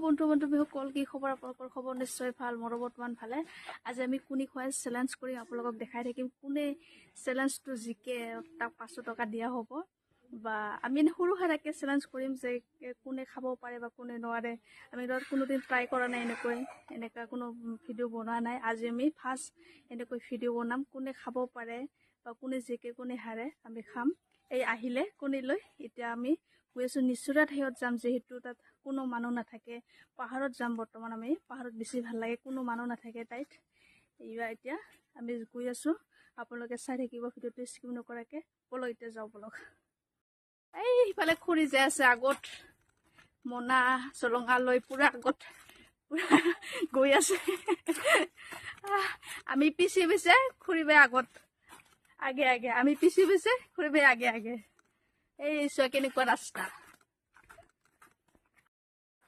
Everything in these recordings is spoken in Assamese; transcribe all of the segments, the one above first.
বন্ধু বান্ধৱীসকল কি খবৰ আপোনালোকৰ খবৰ নিশ্চয় ভাল মোৰ বৰ্তমান ভালে আজি আমি কোনি খুৱাই চেলেঞ্জ কৰি আপোনালোকক দেখাই থাকিম কোনে চেলেঞ্জটো জিকে তাক 500 টকা দিয়া হ'ব বা আমি সৰু হাৰাকে চেলেঞ্জ কৰিম যে কোনে খাব পাৰে বা কোনে নোৱাৰে আমি কোনোদিন ট্ৰাই কৰা নাই এনেকা কোনো ভিডিঅ' বনোৱা নাই আজি আমি ফাৰ্ষ্ট এনেকৈ ভিডিঅ' বনাম কোনে খাব পাৰে বা কোনে জিকে কোনে হাৰে আমি খাম এই আহিলে কোনে লৈ এতিয়া আমি গৈ আছো নিচুৰা ঠাইত যাম যেহেতু তাত কোনো মানুহ নাথাকে পাহাৰত যাম বৰ্তমান আমি পাহাৰত বেছি ভাল লাগে কোনো মানুহ নাথাকে তাইত এইবাৰ এতিয়া আমি গৈ আছো আপোনালোকে চাই থাকিব ভিডিঅ'টো স্কিপ নকৰাকে বলক এতিয়া যাওঁ বলক এই ইফালে খুৰি যাই আছে আগত মনা চলঙা লৈ পুৰা আগত পুৰা গৈ আছে আমি পিছে পিছে খুৰিবে আগত আগে আগে আমি পিছে পিছে খুৰিবে আগে আগে এই চোৱা কেনেকুৱা ৰাস্তা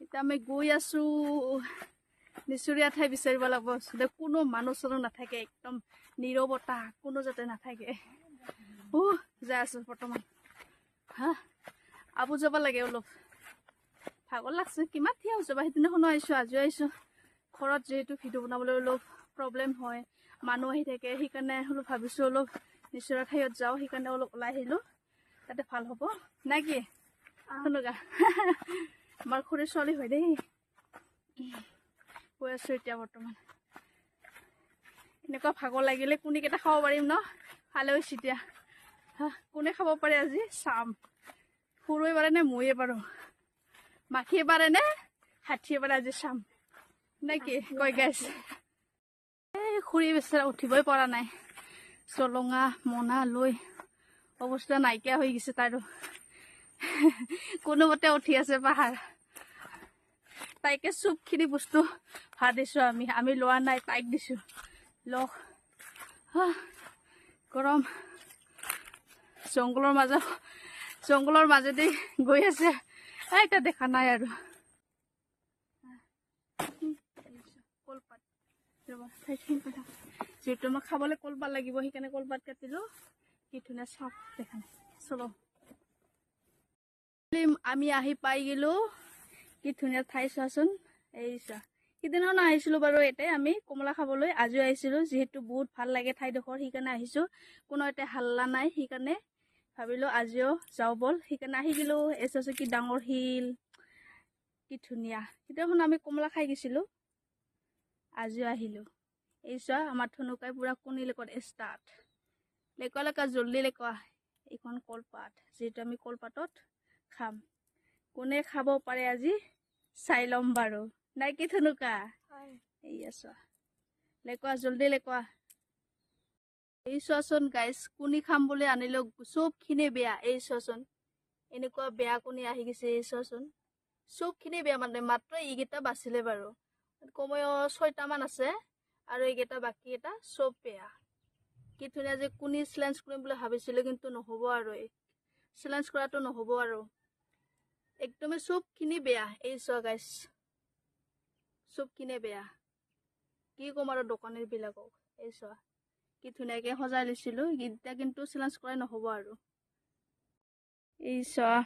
এতিয়া আমি গৈ আছো নিচুৰীয়া ঠাই বিচাৰিব লাগিব কোনো মানুহ চানুহ নাথাকে একদম নীৰৱতা কোনো যাতে নাথাকে যাই আছো বৰ্তমান হা আবু যাব লাগে অলপ ভাগৰ লাগছে কিমান থিয়া হৈছে বা সেইদিনাখনো আহিছো আজিও আহিছো ঘৰত যিহেতু ভিডিঅ' বনাবলৈ অলপ প্ৰব্লেম হয় মানুহ আহি থাকে সেইকাৰণে অলপ ভাবিছো অলপ নিচুৰীয়া ঠাইত যাওঁ সেইকাৰণে অলপ ওলাই আহিলো তাতে ভাল হ'ব না কি শুনগা আমাৰ খুৰী ছোৱালী হয় দেই গৈ আছো এতিয়া বৰ্তমান এনেকুৱা ভাগৰ লাগিলে কোনেকেইটা খাব পাৰিম ন ভালে হৈছে এতিয়া কোনে খাব পাৰে আজি চাম সৰুৱে পাৰে নে ময়ে পাৰো মাখিয়ে পাৰে নে হাতীয়ে পাৰে আজি চাম নে কি কৈ গাইছ এই খুৰী বেচেৰা উঠিবই পৰা নাই চলঙা মনা লৈ অৱস্থা নাইকিয়া হৈ গৈছে তাইৰো কোনোমতে উঠি আছে পাহাৰ তাইকে চবখিনি বস্তু ভাত দিছো আমি লোৱা নাই তাইক দিছো লওক গৰম জংঘলৰ মাজেদি গৈ আছে এতিয়া দেখা নাই আৰু কলপাত যিহেতু মই খাবলৈ কলপাত লাগিব সেইকাৰণে কলপাত কাটিলো কি ধুনীয়া চাপ দেখা নাই চলো আমি আহি পাই গেলো কি ধুনীয়া ঠাই চোৱাচোন এই চোৱা সিদিনাখন আহিছিলো বাৰু ইয়াতে আমি কমলা খাবলৈ আজিও আহিছিলো যিহেতু বহুত ভাল লাগে ঠাইডোখৰ সেইকাৰণে আহিছো কোনো ইয়াতে হাল্লা নাই সেইকাৰণে ভাবিলো আজিও যাওঁ বল সেইকাৰণে আহি গেলো এচাচে কি ডাঙৰ শিল কি ধুনীয়া সিদিনাখন আমি কমলা খাই গৈছিলো আজিও আহিলো এই চোৱা আমাৰ থনুকাই পুৰা কণী লেকত ষ্টাৰ্ট লেকা জল্দি লেকা এইখন কলপাত যিহেতু আমি কলপাতত খাম কোনে খাব পাৰে আজি চাই ল'ম বাৰু নাই কি থনুকা এইয়া চোৱা লেকুৱা জল্দি লেকুৱা এই চোৱাচোন গাইজ কোনি খাম বুলি আনিলো চবখিনি বেয়া এই চোৱাচোন এনেকুৱা বেয়া কোনি আহি গৈছে এই চোৱাচোন চবখিনি বেয়া মানে মাত্ৰ এইকেইটা বাচিলে বাৰু কমেও 6টামান আছে আৰু এইকেইটা বাকী এটা চব বেয়া কি ধুনীয়া যে কোনি চেলেঞ্জ কৰিম বুলি ভাবিছিলো কিন্তু নহ'ব আৰু চেলেঞ্জ কৰাটো নহ'ব আৰু একদমেই চবখিনি বেয়া এই চোৱা গাইজ চবখিনি বেয়া কি ক'ম আৰু দোকানীৰ বিলাকক এই চোৱা কি ধুনীয়াকৈ সজাই লৈছিলো এতিয়া কিন্তু চেলেঞ্জ কৰাই নহ'ব আৰু এই চোৱা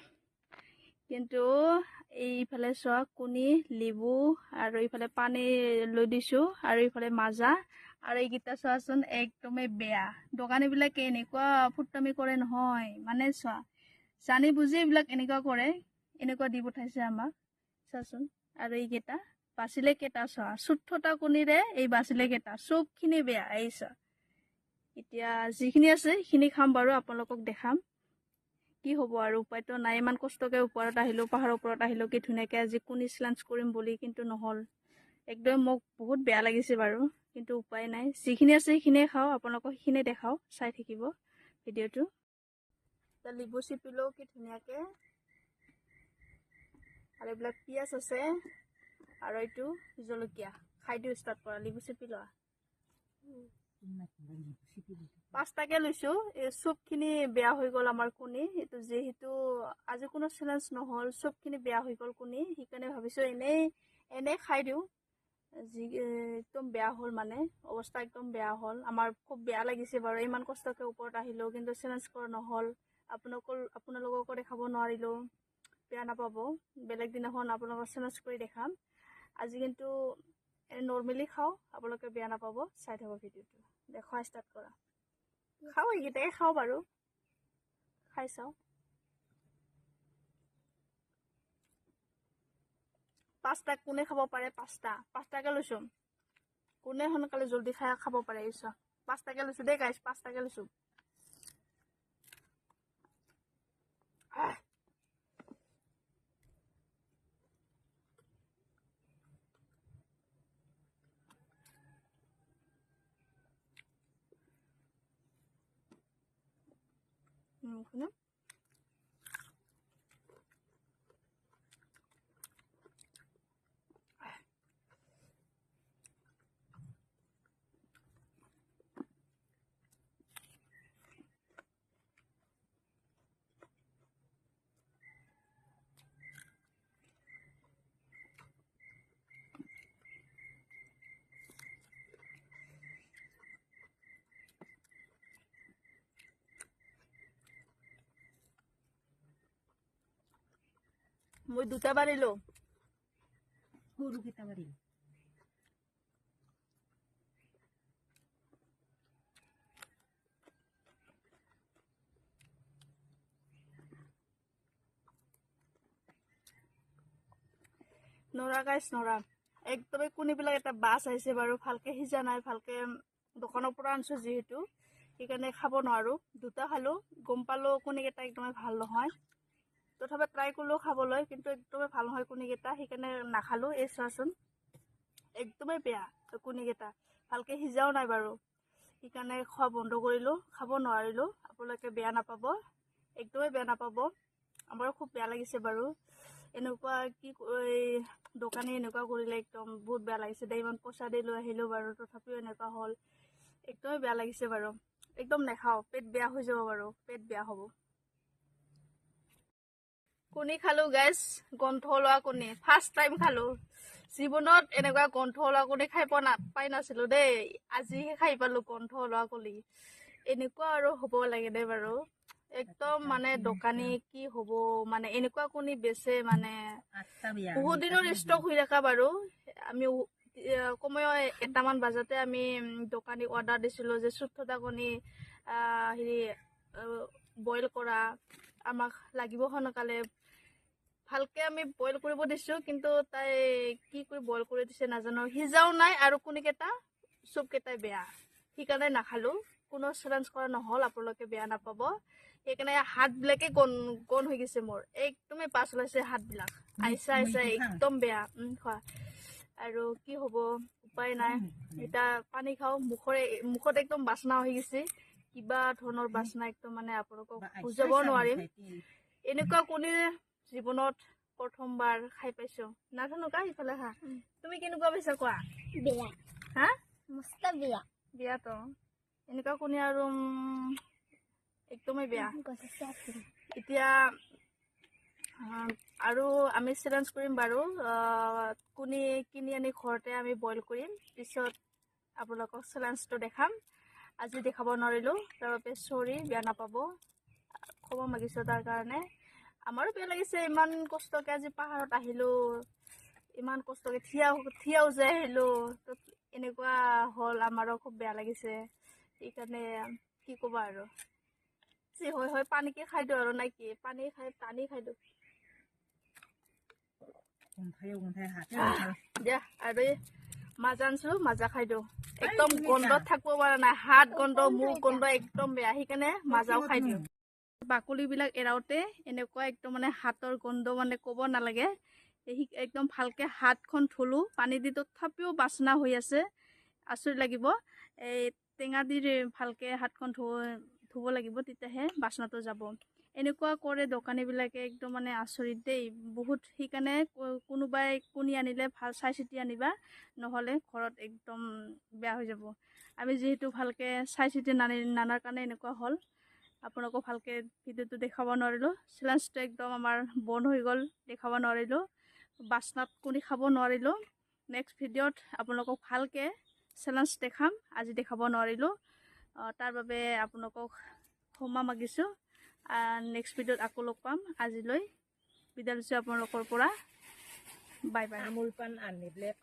কিন্তু এইফালে চোৱা কণী লিবু আৰু এইফালে পানী লৈ দিছো আৰু এইফালে মাজা আৰু এইকেইটা চোৱাচোন একদমেই বেয়া দোকানীবিলাকে এনেকুৱা ফুটামি কৰে নহয় মানে চোৱা জানি বুজি এইবিলাক এনেকুৱা কৰে এনেকুৱা দি পঠাইছে আমাক চোৱাচোন আৰু এইকেইটা বাচিলে কেইটা চোৱা 14টা কণীৰে এই বাচিলে কেইটা চবখিনি বেয়া এই চোৱা এতিয়া যিখিনি আছে সেইখিনি খাম বাৰু আপোনালোকক দেখাম কি হ'ব আৰু উপায়তো নাই ইমান কষ্টকৈ ওপৰত আহিলো পাহাৰৰ ওপৰত আহিলো কি ধুনীয়াকৈ আজি কণী চেলেঞ্জ কৰিম বুলি কিন্তু নহ'ল একদম মোক বহুত বেয়া লাগিছে বাৰু কিন্তু উপায় নাই যিখিনি আছে সেইখিনিয়ে খাওঁ আপোনালোকক সেইখিনি দেখাওঁ চাই থাকিব ভিডিঅ'টো লিবু চিপিলেও কি ধুনীয়াকৈ আৰু এইবিলাক পিঁয়াজ আছে আৰু এইটো জলকীয়া খাই দিওঁ ষ্টাৰ্ট কৰা লিবু চিপি লোৱা 5টাকে লৈছো এই চবখিনি বেয়া হৈ গ'ল আমাৰ কণী এইটো যিহেতু আজি কোনো চেলেঞ্জ নহ'ল চবখিনি বেয়া হৈ গ'ল কণী সেইকাৰণে ভাবিছো এনেই খাই দিওঁ একদম বেয়া হ'ল মানে অৱস্থা একদম বেয়া হ'ল আমাৰ খুব বেয়া লাগিছে বাৰু ইমান কষ্টকৈ ওপৰত আহিলো কিন্তু চেলেঞ্জ কৰা নহ'ল আপোনালোককো দেখাব নোৱাৰিলো বেয়া নাপাব, বেলেগ দিনাখন আপোনালোকক চেঞ্জ কৰি দেখাম। আজি কিন্তু নৰ্মেলি খাওঁ, আপোনালোকে বেয়া নাপাব, চাই থাকক ভিডিঅ'টো। খোৱা ষ্টাৰ্ট কৰা। খাওঁ, এইকেইটাই খাওঁ বাৰু, খাই চাওঁ। 5টা কোনে খাব পাৰে? 5টাকে লৈছোঁ। কোনে সোনকালে জল্দি খাব পাৰে? 5টাকে লৈছোঁ দেই গাইছ, 5টাকে লৈছোঁ। শুনো মই 2টা বাঢ়িলো। সৰু কেইটা বাঢ়িল। নৰা গাইছ, নৰা একদমেই কণীবিলাক এটা বাছ আহিছে বাৰু, ভালকে সিজা নাই, ভালকে দোকানৰ পৰা আনিছোঁ যিহেতু, সেইকাৰণে খাব নোৱাৰোঁ। 2টা খালোঁ, গম পালোঁ কণীকেইটা একদমেই ভাল নহয়। তথাপি ট্ৰাই কৰিলোঁ খাবলৈ, কিন্তু একদমেই ভাল নহয় কণীকেইটা, সেইকাৰণে নাখালোঁ। এই চোৱাচোন, একদমেই বেয়া কণীকেইটা, ভালকে সিজাও নাই বাৰু, সেইকাৰণে খোৱা বন্ধ কৰিলোঁ, খাব নোৱাৰিলোঁ। আপোনালোকে বেয়া নাপাব, একদমেই বেয়া নাপাব, আমাৰো খুব বেয়া লাগিছে বাৰু। এনেকুৱা কি দোকানী এনেকুৱা কৰিলে একদম বহুত বেয়া লাগিছে দেই। ইমান পইচা দি লৈ আহিলোঁ বাৰু, তথাপিও এনেকুৱা হ'ল, একদমেই বেয়া লাগিছে বাৰু। একদম নাখাওঁ, পেট বেয়া হৈ যাব বাৰু, পেট বেয়া হ'ব। কণী খালোঁ গাইছ, গোন্ধ ওলোৱা কণী, ফাৰ্ষ্ট টাইম খালোঁ জীৱনত। এনেকুৱা গোন্ধ ওলোৱা কণী খাই পাই নাছিলোঁ দেই, আজিহে খাই পালোঁ গোন্ধ ওলোৱা কণী। এনেকুৱা আৰু হ'ব লাগে দেই বাৰু, একদম মানে দোকানী কি হ'ব, মানে এনেকুৱা কণী বেচে মানে। বহুত দিনৰ ষ্টক হৈ থকা বাৰু। আমি কমেও 1টামান বজাতে আমি দোকানীক অৰ্ডাৰ দিছিলোঁ যে চুপ থকা কণী হেৰি বইল কৰা, আমাক লাগিব সোনকালে। ভালকে আমি বইল কৰিব দিছোঁ, কিন্তু তাই কি কৰি বইল কৰি দিছে নাজানো, সিজাও নাই আৰু কণীকেইটা চুপকেইটাই বেয়া, সেইকাৰণে নাখালোঁ। কোনো চেলেঞ্জ কৰা নহ'ল, আপোনালোকে বেয়া নাপাব। সেইকাৰণে হাতবিলাকে গন হৈ গৈছে মোৰ, একদমেই পাছ ওলাইছে হাতবিলাক, আইচা একদম বেয়া। খোৱা আৰু কি হ'ব, উপায় নাই। এতিয়া পানী খাওঁ, মুখত একদম বাচনা হৈ গৈছে, কিবা ধৰণৰ বাচনা, একদম মানে আপোনালোকক বুজাব নোৱাৰিম। এনেকুৱা কণী জীৱনত প্ৰথমবাৰ খাই পাইছোঁ। নাজানো কা ইফালে খা, তুমি কেনেকুৱা পাইছা কোৱা? বেয়া। হা? মস্ত বেয়া। বেয়াতো এনেকুৱা কণী আৰু একদমেই বেয়া। এতিয়া আৰু আমি চেলেঞ্জ কৰিম বাৰু, কণী কিনি আনি ঘৰতে আমি বইল কৰিম, পিছত আপোনালোকক চেলেঞ্জটো দেখাম। আজি দেখাব নোৱাৰিলোঁ, তাৰ বাবে চৰি, বেয়া নাপাব, ক্ষমা মাগিছোঁ তাৰ কাৰণে। আমাৰো বেয়া লাগিছে, ইমান কষ্টকৈ আজি পাহাৰত আহিলোঁ, ইমান কষ্টকৈ থিয়াও যে আহিলোঁ, এনেকুৱা হ'ল, আমাৰো খুব বেয়া লাগিছে। সেইকাৰণে কি ক'বা আৰু, যি হয় পানীকে খাই দিওঁ আৰু, নাই কি, পানী খাই দিওঁ দিয়া। আৰু মাজা আনিছোঁ, মাজা খাই দিওঁ, একদম গোন্ধত থাকিব পৰা নাই, হাত গোন্ধ, মুখ গোন্ধ একদম বেয়া, সেইকাৰণে মাজাও খাই দিওঁ। বাকলিবিলাক এৰাওঁতে এনেকুৱা একদম মানে হাতৰ গোন্ধ, মানে ক'ব নালাগে। একদম ভালকৈ হাতখন ধুলোঁ পানী দি, তথাপিও বাচনা হৈ আছে, আচৰিত লাগিব। এই টেঙা দি ভালকৈ হাতখন ধুব লাগিব, তেতিয়াহে বাচনাটো যাব। এনেকুৱা কৰে দোকানীবিলাকে, একদম মানে আচৰিত দেই বহুত। সেইকাৰণে কোনোবাই কণী আনিলে ভাল চাই চিতি আনিবা, নহ'লে ঘৰত একদম বেয়া হৈ যাব। আমি যিহেতু ভালকৈ চাই চিতি নানাৰ কাৰণে এনেকুৱা হ'ল। আপোনালোকক ভালকৈ ভিডিঅ'টো দেখাব নোৱাৰিলোঁ, চেলেঞ্জটো একদম আমাৰ বন্ধ হৈ গ'ল, দেখাব নোৱাৰিলোঁ, বাচনাত কণী খাব নোৱাৰিলোঁ। নেক্সট ভিডিঅ'ত আপোনালোকক ভালকৈ চেলেঞ্জ দেখাম, আজি দেখাব নোৱাৰিলোঁ, তাৰ বাবে আপোনালোকক ক্ষমা মাগিছোঁ। নেক্সট ভিডিঅ'ত আকৌ লগ পাম। আজিলৈ বিদায় লৈছোঁ আপোনালোকৰ পৰা বাই বাই তামোল পাণ আনিলে